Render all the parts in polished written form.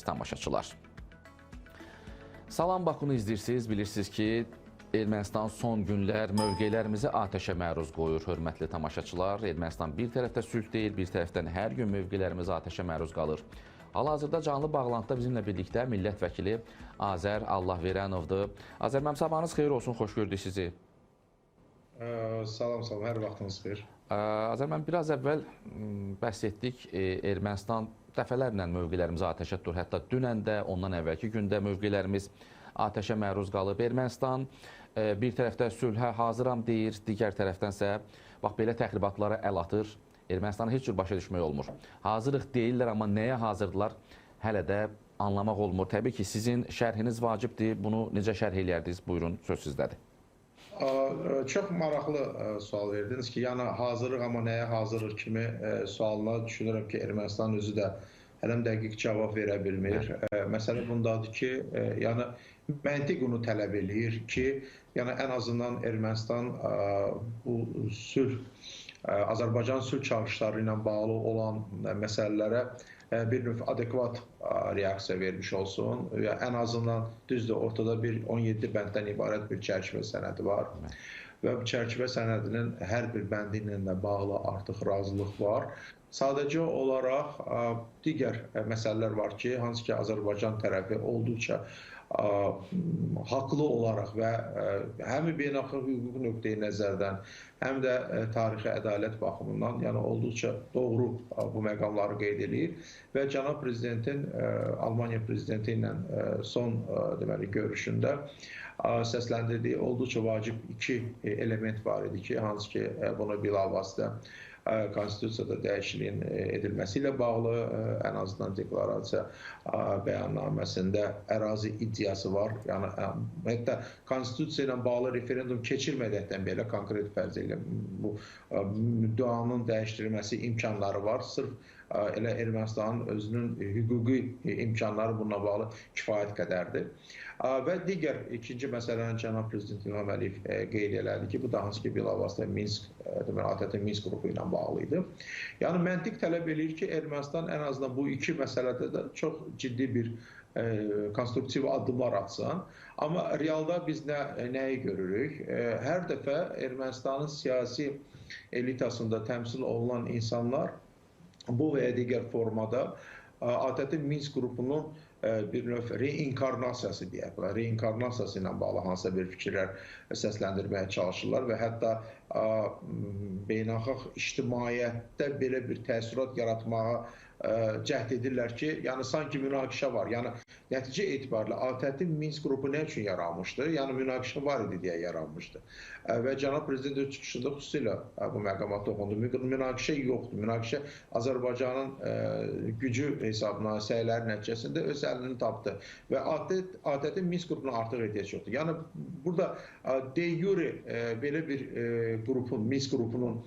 tamaşaçılar. Salam Bakını izləyirsiniz, bilirsiniz ki, Ermənistan son günlər mövqelərimizi atəşə məruz qoyur, hörmətli tamaşaçılar. Ermənistan bir tərəfdə sülh deyir, bir tərəfdən hər gün mövqelərimiz atəşə məruz qalır. Hal-hazırda canlı bağlantıda bizimlə birlikdə millət vəkili Azər Allahverənovdur. Azər mənim sabahınız xeyir olsun, xoş gördük sizi. Salam, hər vaxtınız xeyir. Azər, mən biraz əvvəl bəhs etdik, Ermənistan dəfələrlə mövqelərimizi atəşə tutur. Hətta dünən də, ondan əvvəlki gündə mövqelərimiz atəşə məruz qalıb. Ermənistan bir tərəfdə sülhə hazıram deyir, digər tərəfdənsə bax belə təxribatlara əl atır. Ermənistanı heç cür başa düşmək olmur. Hazırıq deyirlər, amma nəyə hazırdılar hələ də anlamaq olmur. Təbii ki, sizin şərhiniz vacibdir. Bunu necə şərh eləyərdiniz? Buyurun, söz sizdədir. Çox maraqlı sual verdiniz ki, yəni hazırıq, amma nəyə hazırıq kimi sualına düşünürəm ki, Ermənistan özü də hələm dəqiq cavab verə bilmir. Məsələ bundadır ki, yəni məntiq onu tələb eləyir ki, yəni ən azından Ermənistan bu sülh, Azərbaycan sülh çağırışları ilə bağlı olan məsələlərə bir növ adekvat reaksiya vermiş olsun. Ən azından düzdür, ortada bir 17 bənddən ibarət bir çərçivə sənədi var. Və bu çərçivə sənədinin hər bir bəndi ilə də bağlı artıq razılıq var. Sadəcə olaraq digər məsələlər var ki, hansı ki Azərbaycan tərəfi olduqca haqlı olaraq və həm beynəlxalq hüquq nöqteyi nəzərdən, həm də tarixi ədalət baxımından, yəni olduqca doğru bu məqamları qeyd edir və cənab prezidentin Almaniya prezidenti ilə son deməli görüşündə səsləndirdiyi olduqca vacib iki element var idi ki, hansı ki bunu bilavasitə Konstitusiyada dəyişikliyin edilməsi ilə bağlı ən azından deklarasiya bəyannaməsində ərazi iddiası var. Yəni hətta Konstitusiya ilə bağlı referendum keçirmədikdən belə konkret fərz ilə bu müddianın dəyişdirilməsi imkanları var. Sırf elə Ermənistanın özünün hüquqi imkanları bununla bağlı kifayət qədərdir. Və digər ikinci məsələni cənab prezident İlham Əliyev qeyd elədi ki, bu da hansı ki bilavasitə Minsk, deməli ATƏT Minsk qrupu ilə bağlı idi. Yəni məntiq tələb eləyir ki, Ermənistan ən azından bu iki məsələdə də çox ciddi bir konstruktiv addımlar atsın. Amma realda biz nəyi görürük? Hər dəfə Ermənistanın siyasi elitasında təmsil olunan insanlar bu və ya digər formada ATƏT Minsk qrupunun bir növ reinkarnasiyası deyək, reinkarnasiyası ilə bağlı hansısa bir fikirlər səsləndirməyə çalışırlar və hətta beynəlxalq ictimaiyyətdə belə bir təəssürat yaratmağa cəhd edirlər ki, yəni sanki münaqişə var. Yəni nəticə etibarilə ATƏT-in Minsk qrupu nə üçün yaranmışdı? Yəni münaqişə var idi deyə yaranmışdı. Və cənab prezident öz çıxışında xüsusilə bu məqama toxundu. Münaqişə yoxdur. Münaqişə Azərbaycanın gücü hesabına, səyləri nəticəsində öz əlini tapdı və ATƏT-in Minsk qrupuna artıq ehtiyac yoxdur. Yəni burada de jure belə bir qrupun, Minsk qrupunun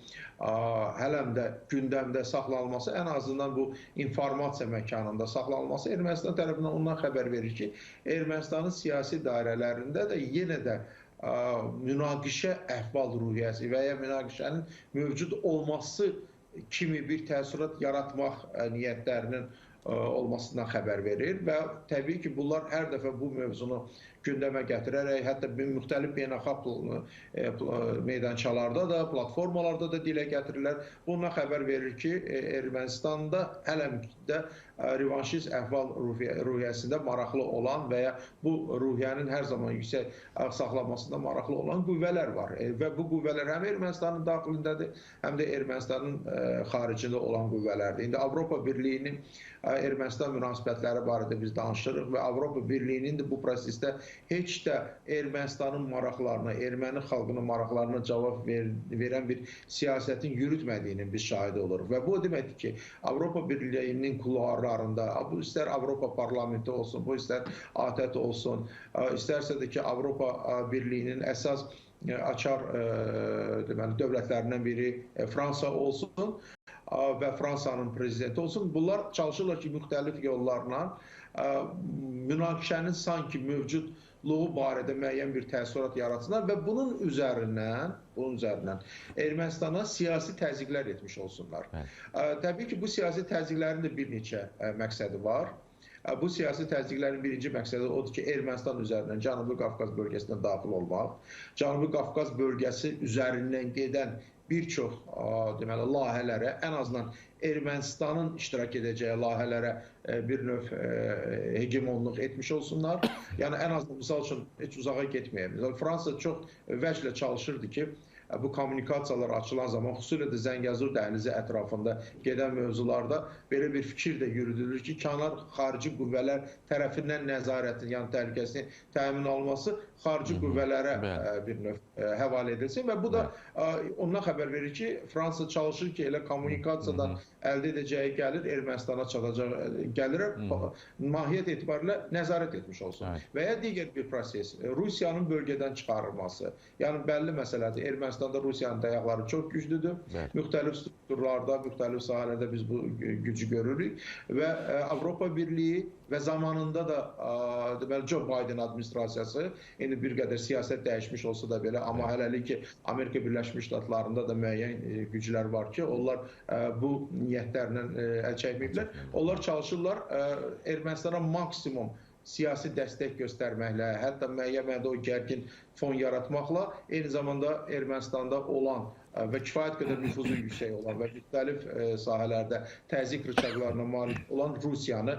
hələm də gündəmdə saxlanılması, ən azından bu informasiya məkanında saxlanılması Ermənistan tərəfindən ondan xəbər verir ki, Ermənistanın siyasi dairələrində də yenə də münaqişə əhval-ruhiyyəsi və ya münaqişənin mövcud olması kimi bir təəssürat yaratmaq niyyətlərinin olmasından xəbər verir və təbii ki, bunlar hər dəfə bu mövzunu gündəmə gətirərək, hətta müxtəlif beynəlxalq meydançalarda da, platformalarda da dilə gətirirlər. Bununla xəbər verir ki, Ermənistanda hələm də revanşist əhval ruhiyyəsində maraqlı olan və ya bu ruhiyyənin hər zaman yüksək saxlanmasında maraqlı olan qüvvələr var. Və bu qüvvələr həm Ermənistanın daxilindədir, həm də Ermənistanın xaricində olan qüvvələrdir. İndi Avropa Birliyinin Ermənistan münasibətləri barədə biz danışırıq və Avropa Birliyinin də bu prosesdə heç də Ermənistanın maraqlarına, erməni xalqının maraqlarına cavab verən bir siyasətin yürütmədiyinin biz şahidi oluruq. Və bu deməkdir ki, Avropa Birliyinin kulvarlarında, bu istər Avropa Parlamenti olsun, bu istər ATƏT olsun, istərsə də ki, Avropa Birliyinin əsas açar dövlətlərindən biri Fransa olsun və Fransanın prezidenti olsun. Bunlar çalışırlar ki, müxtəlif yollarla münaqişənin sanki mövcudluğu barədə müəyyən bir təəssürat yaratsınlar və bunun üzərindən Ermənistana siyasi təzyiqlər etmiş olsunlar. Təbii ki, bu siyasi təzyiqlərin də bir neçə məqsədi var. bu siyasi təzyiqlərin birinci məqsədi odur ki, Ermənistan üzərindən Cənubi Qafqaz bölgəsinə daxil olmaq, Cənubi Qafqaz bölgəsi üzərindən gedən bir çox deməli layihələrə, ən azından Ermənistanın iştirak edəcəyi layihələrə bir növ hegemonluq etmiş olsunlar. Yəni ən azından misal üçün heç uzağa getməyək. Fransa çox vəclə çalışırdı ki, bu kommunikasiyalar açılan zaman, xüsusilə də Zəngəzur dəhlizi ətrafında gedən mövzularda belə bir fikir də yürüdülür ki, kənar xarici qüvvələr tərəfindən nəzarətin, yəni təhlükəsinin təmin olunması xarici qüvvələrə bir növ həvalə edilsin və bu da ondan xəbər verir ki, Fransa çalışır ki, elə kommunikasiyadan əldə edəcəyi gəlir Ermənistana çatacaq gəlirə mahiyyət etibarilə nəzarət etmiş olsun. Və ya digər bir proses, Rusiyanın bölgədən çıxarılması. Yəni bəlli məsələdir, Ermənistanda Rusiyanın dayaqları çox güclüdür. Müxtəlif strukturlarda, müxtəlif sahələrdə biz bu gücü görürük və Avropa Birliyi və zamanında da deməli Joe Biden administrasiyası indi bir qədər siyasət dəyişmiş olsa da belə, amma hələlik ki Amerika Birləşmiş Ştatlarında da müəyyən güclər var ki, onlar bu niyyətlərlə əl çəkməyiblər. Onlar çalışırlar Ermənistana maksimum siyasi dəstək göstərməklə, hətta müəyyən mənada o gərgin fon yaratmaqla, eyni zamanda Ermənistanda olan və kifayət qədər nüfuzu yüksək olan və müxtəlif sahələrdə təzyiq rıçaqlarına malik olan Rusiyanı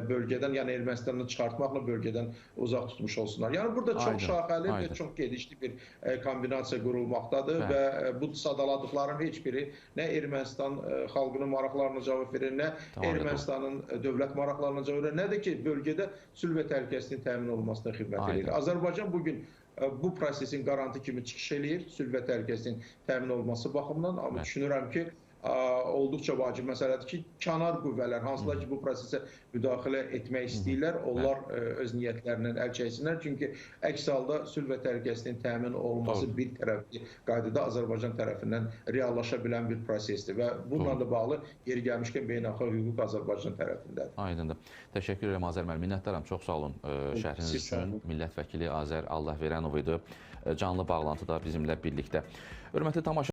bölgədən, yəni Ermənistandan çıxartmaqla bölgədən uzaq tutmuş olsunlar. Yəni burada çox şaxəli və çox gedişli bir kombinasiya qurulmaqdadır və bu sadaladıqların heç biri nə Ermənistan xalqının maraqlarına cavab verir, nə Ermənistanın dövlət maraqlarına cavab verir, nə də ki, bölgədə sülh və təhlükəsizliyin təmin olunmasına xidmət edir. Azərbaycan bugün bu prosesin qarantı kimi çıxış eləyir, sülh və təhlükəsizliyin təmin olunması baxımından, amma düşünürəm ki, olduqca vacib məsələdir ki, kənar qüvvələr, hansılar ki, bu prosesə müdaxilə etmək istəyirlər, onlar öz niyyətlərindən əl çəksinlər. Çünki əks halda sülh və təhlükəsizliyin təmin olunması bir tərəfli qaydada Azərbaycan tərəfindən reallaşa bilən bir prosesdir və bununla da bağlı yeri gəlmişkən beynəlxalq hüquq Azərbaycan tərəfindədir. Aydındır. Təşəkkür edirəm Azər müəllim. Minnətdaram. Çox sağ olun. Şərhiniz üçün millət vəkili Azər Allahverənov idi. Canlı bağlantıda bizimlə birlikdə. Hörmətli tamaşaçılar,